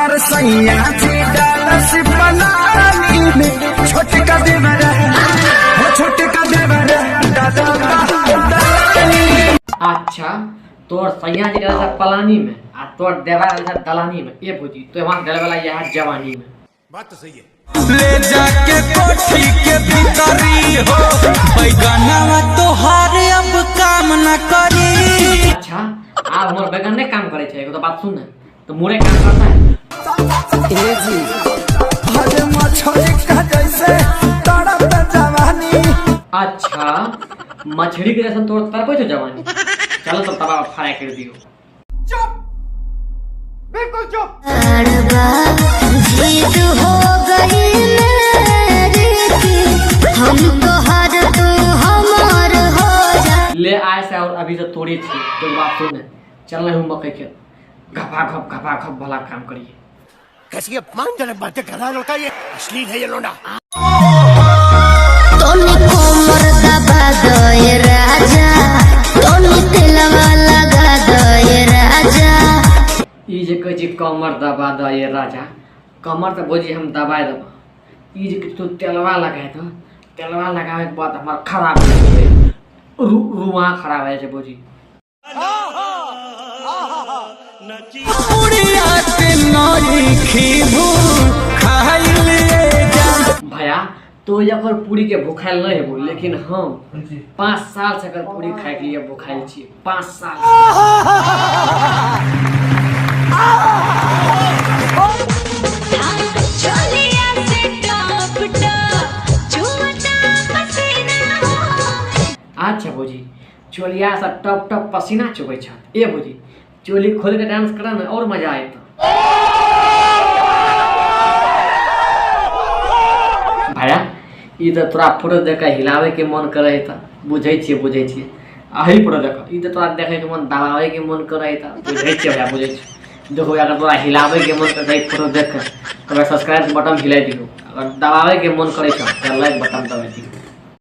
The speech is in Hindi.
हमर सैया जी डालस बनानी में छोटका देवर हो छोटका देवर अच्छा तोर सैया जी डालस पलानी में आ तोर देवर डालस दलानी में ये बुझी तो वहां गले वाला यह जवानी में बात तो सही है। ले जाके कोठी के भीतरी हो बैगनवा तोहार अब काम न करी। अच्छा आप हमर बैगन नहीं काम करे छे एगो तो बात सुन तो मोरे काम करता है ए जी हरे मछली का जैसे तड़प जवानी। अच्छा मछली के जैसे तोड़ तरपे छो जवानी चलो तो तवा फ्राई कर दियो। चुप बिल्कुल चुप। जीत हो गई मेरी की हम तो हर तू हमार हो जा। ले आए से और अभी तो तोड़ी थी तो बात सुन चल रहे हूँ मकई के घपा घप भला काम करिए। कैसी अपमानजनक बातें कर रहा है लौटा, ये अश्लील है ये लौंडा। तोनी कोमर दबा दो ये राजा, तोनी तिलवा लगा दो ये राजा। ई जे कह छी कमर दबा दो ये राजा कमर तो बोझी हम दबाए देबो। ई जे तू तेलवा लगाए तो तेलवा लगावे के बाद हमर खराब हो जाए रुआ खराब है जे बोझी। भैया तो अगर पूरी के भूखाइल नहीं हेबो लेकिन हम 5 साल से अगर पूरी खाए के लिए भूखाइल छी 5 साल। अच्छा भौजी चोलिया से टप टप पसीना चुबै छ ए भौजी चोली खोल के डांस करा ना और मजा आए। भैया ई तो तोरा फोटो देख के हिलावे के मन करे त बुझै छियै आही फोटो देख ई तो तोरा देखे के मन दबावे के मन करे त बुझै छियै भैया बुझै छियै। देखो अगर तोरा हिलावे के मन करे फोटो देख के तो सब्सक्राइब बटन हिला दियो अगर दबावे के मन करे त लाइक बटन दबा दियो।